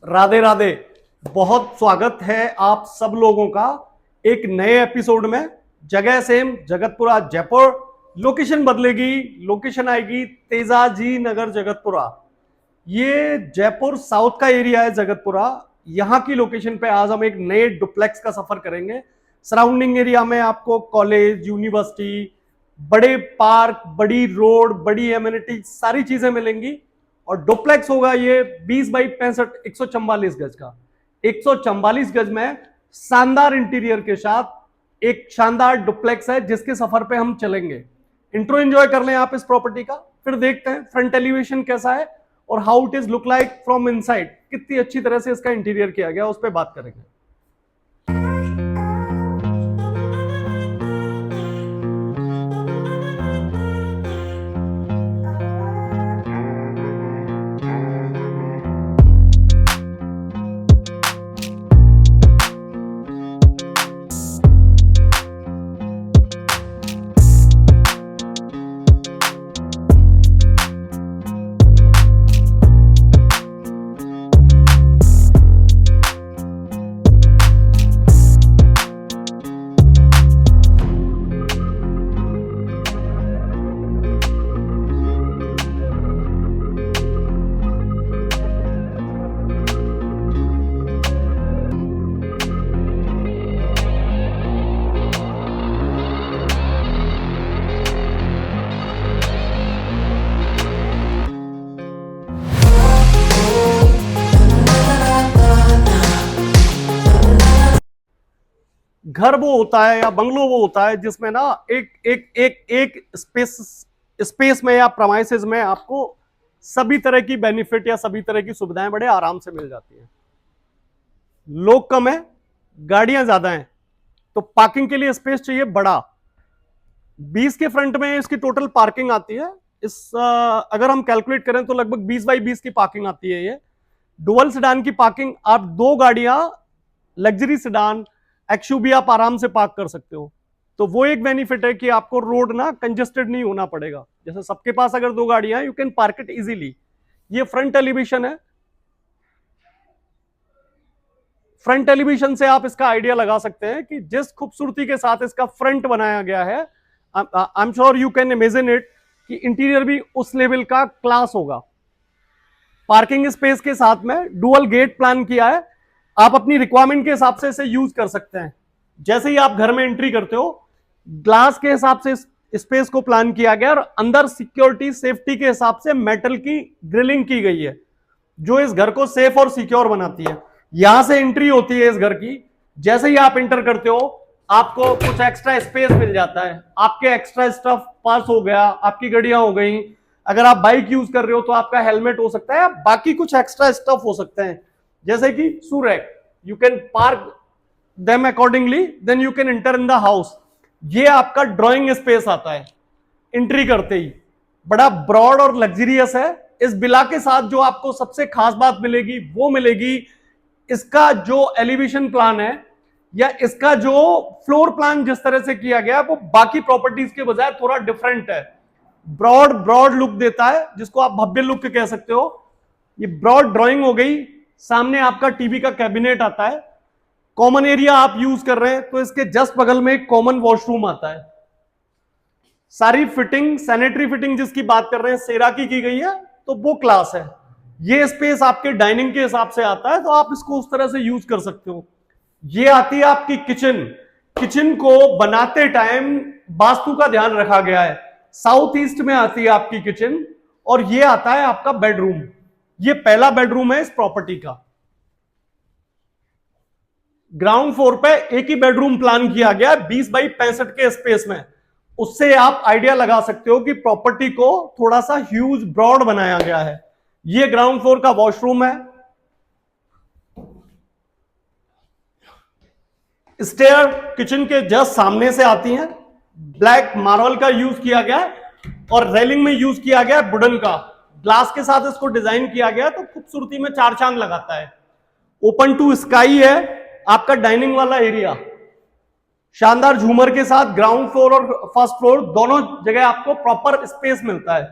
राधे राधे। बहुत स्वागत है आप सब लोगों का एक नए एपिसोड में। जगह सेम, जगतपुरा जयपुर। लोकेशन बदलेगी, लोकेशन आएगी तेजाजी नगर जगतपुरा। ये जयपुर साउथ का एरिया है जगतपुरा। यहाँ की लोकेशन पे आज हम एक नए डुप्लेक्स का सफर करेंगे। सराउंडिंग एरिया में आपको कॉलेज, यूनिवर्सिटी, बड़े पार्क, बड़ी रोड, बड़ी एमिनिटी, सारी चीजें मिलेंगी। और डुप्लेक्स होगा ये 20 बाई 65, 144 गज का। 144 गज में शानदार इंटीरियर के साथ एक शानदार डुप्लेक्स है जिसके सफर पे हम चलेंगे। इंट्रो एंजॉय कर लें आप इस प्रॉपर्टी का, फिर देखते हैं फ्रंट एलिवेशन कैसा है और how it is look like from inside. कितनी अच्छी तरह से इसका इंटीरियर किया गया उस पर बात करेंगे। घर वो होता है या बंगलो वो होता है जिसमें ना एक एक एक एक स्पेस में या प्रमाइसेस में आपको सभी तरह की बेनिफिट या सभी तरह की सुविधाएं बड़े आराम से मिल जाती हैं। लोग कम है, गाड़ियां ज्यादा हैं, तो पार्किंग के लिए स्पेस चाहिए बड़ा। 20 के फ्रंट में इसकी टोटल पार्किंग आती है। अगर हम कैलकुलेट करें तो लगभग 20 बाई 20 की पार्किंग आती है। ये डुअल सेडान की पार्किंग, आप दो गाड़ियां लग्जरी सेडान एक्सयूवी आप आराम से पार्क कर सकते हो। तो वो एक बेनिफिट है कि आपको रोड ना कंजेस्टेड नहीं होना पड़ेगा। जैसे सबके पास अगर दो गाड़ियां हैं, you can park it easily. ये फ्रंट एलिवेशन है। फ्रंट एलिवेशन से आप इसका आइडिया लगा सकते हैं कि जिस खूबसूरती के साथ इसका फ्रंट बनाया गया है, I am sure you can imagine it कि इंटीरियर भी उस लेवल का क्लास होगा। पार्किंग स्पेस के साथ में डुअल गेट प्लान किया है। आप अपनी रिक्वायरमेंट के हिसाब से इसे यूज कर सकते हैं। जैसे ही आप घर में एंट्री करते हो, ग्लास के हिसाब से स्पेस को प्लान किया गया और अंदर सिक्योरिटी सेफ्टी के हिसाब से मेटल की ग्रिलिंग की गई है जो इस घर को सेफ और सिक्योर बनाती है। यहां से एंट्री होती है इस घर की। जैसे ही आप एंटर करते हो, आपको कुछ एक्स्ट्रा स्पेस मिल जाता है। आपके एक्स्ट्रा स्टफ पास हो गया, आपकी गाड़ियां हो गई। अगर आप बाइक यूज कर रहे हो तो आपका हेलमेट हो सकता है, बाकी कुछ एक्स्ट्रा स्टफ हो सकते हैं जैसे कि shoe rack. You can park them accordingly, then you can enter in the house. ये आपका ड्राइंग स्पेस आता है एंट्री करते ही। बड़ा ब्रॉड और लग्जरियस है। इस बिला के साथ जो आपको सबसे खास बात मिलेगी वो मिलेगी इसका जो एलिवेशन प्लान है या इसका जो फ्लोर प्लान जिस तरह से किया गया वो बाकी प्रॉपर्टीज के बजाय थोड़ा डिफरेंट है। ब्रॉड ब्रॉड लुक देता है, जिसको आप भव्य लुक कह सकते हो। ये ब्रॉड ड्राइंग हो गई। सामने आपका टीवी का कैबिनेट आता है। कॉमन एरिया आप यूज कर रहे हैं तो इसके जस्ट बगल में एक कॉमन वॉशरूम आता है। सारी फिटिंग, सैनिटरी फिटिंग जिसकी बात कर रहे हैं सेरा की गई है, तो वो क्लास है। ये स्पेस आपके डाइनिंग के हिसाब से आता है तो आप इसको उस तरह से यूज कर सकते हो। ये आती है आपकी किचन। किचन को बनाते टाइम वास्तु का ध्यान रखा गया है। साउथ ईस्ट में आती है आपकी किचन और ये आता है आपका बेडरूम। ये पहला बेडरूम है इस प्रॉपर्टी का। ग्राउंड फ्लोर पे एक ही बेडरूम प्लान किया गया 20 बाई 65 के स्पेस में। उससे आप आइडिया लगा सकते हो कि प्रॉपर्टी को थोड़ा सा ह्यूज ब्रॉड बनाया गया है। ये ग्राउंड फ्लोर का वॉशरूम है। स्टेयर किचन के जस्ट सामने से आती हैं। ब्लैक मार्बल का यूज किया गया है और रेलिंग में यूज किया गया है वुडन का। ग्लास के साथ इसको डिजाइन किया गया तो खूबसूरती में चार चांद लगाता है। ओपन टू स्काई है आपका डाइनिंग वाला एरिया। शानदार झूमर के साथ ग्राउंड फ्लोर और फर्स्ट फ्लोर दोनों जगह आपको प्रॉपर स्पेस मिलता है।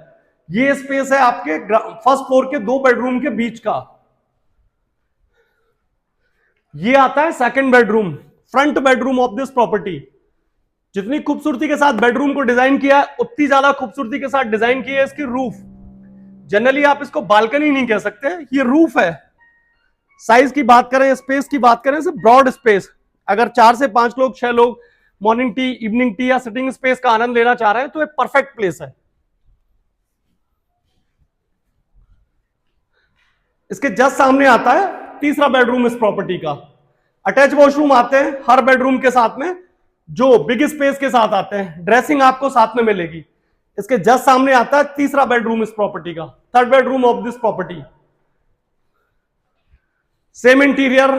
ये स्पेस है आपके फर्स्ट फ्लोर के दो बेडरूम के बीच का। ये आता है second bedroom, front bedroom of this property. जितनी खूबसूरती के साथ बेडरूम को डिजाइन किया है, उतनी ज्यादा खूबसूरती के साथ डिजाइन की है इसकी रूफ। जनरली आप इसको बालकनी नहीं कह सकते, ये रूफ है। साइज की बात करें, स्पेस की बात करें, ब्रॉड स्पेस। अगर 4 से 5 लोग, 6 लोग मॉर्निंग टी, इवनिंग टी या सिटिंग स्पेस का आनंद लेना चाह रहे हैं तो एक परफेक्ट प्लेस है। इसके जस्ट सामने आता है तीसरा बेडरूम इस प्रॉपर्टी का। अटैच वॉशरूम आते हैं हर बेडरूम के साथ में, जो बिग स्पेस के साथ आते हैं। ड्रेसिंग आपको साथ में मिलेगी। इसके जस्ट सामने आता है तीसरा बेडरूम इस प्रॉपर्टी का, third bedroom of this property. Same interior,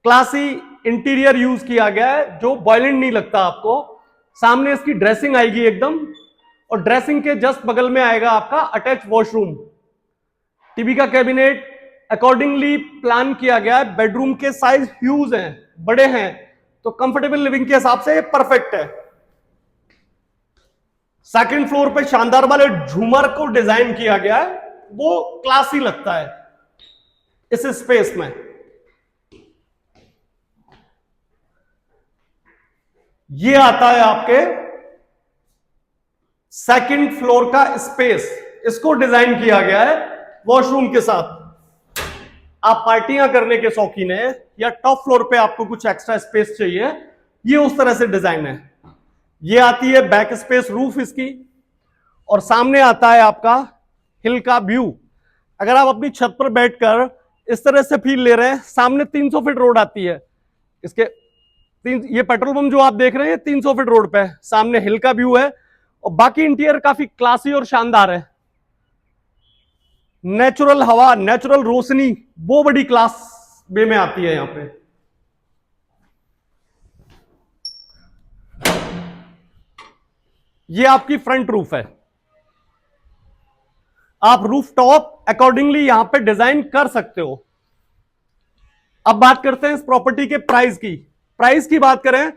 classy interior use किया गया है, जो बॉयलेंट नहीं लगता आपको। सामने इसकी ड्रेसिंग आएगी एकदम, और ड्रेसिंग के जस्ट बगल में आएगा आपका अटैच वॉशरूम। टीवी का कैबिनेट अकॉर्डिंगली प्लान किया गया है। बेडरूम के साइज ह्यूज हैं, बड़े हैं, तो कंफर्टेबल लिविंग के हिसाब से ये परफेक्ट है। सेकंड फ्लोर पे शानदार वाले झूमर को डिजाइन किया गया है, वो क्लासी लगता है इस स्पेस में। ये आता है आपके सेकंड फ्लोर का स्पेस, इसको डिजाइन किया गया है वॉशरूम के साथ। आप पार्टियां करने के शौकीन है या टॉप फ्लोर पे आपको कुछ एक्स्ट्रा स्पेस चाहिए, ये उस तरह से डिजाइन है। ये आती है बैक स्पेस रूफ इसकी, और सामने आता है आपका हिल का व्यू। अगर आप अपनी छत पर बैठकर इस तरह से फील ले रहे हैं, सामने 300 फीट रोड आती है इसके। ये पेट्रोल पंप जो आप देख रहे हैं 300 फीट रोड पे, सामने हिल का व्यू है, और बाकी इंटीरियर काफी क्लासी और शानदार है। नेचुरल हवा, नेचुरल रोशनी, वो बड़ी क्लास वे में आती है यहां पे। ये आपकी फ्रंट रूफ है। आप रूफ टॉप अकॉर्डिंगली यहां पे डिजाइन कर सकते हो। अब बात करते हैं इस प्रॉपर्टी के प्राइस की। प्राइस की बात करें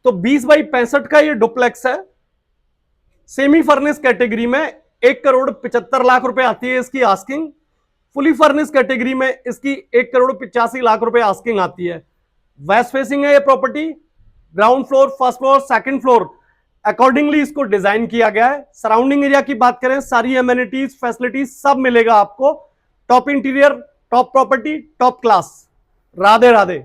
तो 20/65 का ये डुप्लेक्स है। सेमी फर्निश कैटेगरी में 1,75,00,000 रुपए आती है इसकी आस्किंग। फुली फर्निश कैटेगरी में इसकी 1,85,00,000 रुपए आस्किंग आती है। वेस्ट फेसिंग है ये property, ground floor, first floor, second floor accordingly इसको डिजाइन किया गया है। सराउंडिंग एरिया की बात करें, सारी एमेनिटीज, फैसिलिटीज सब मिलेगा आपको। Top interior, top property, top class. Radhe Radhe.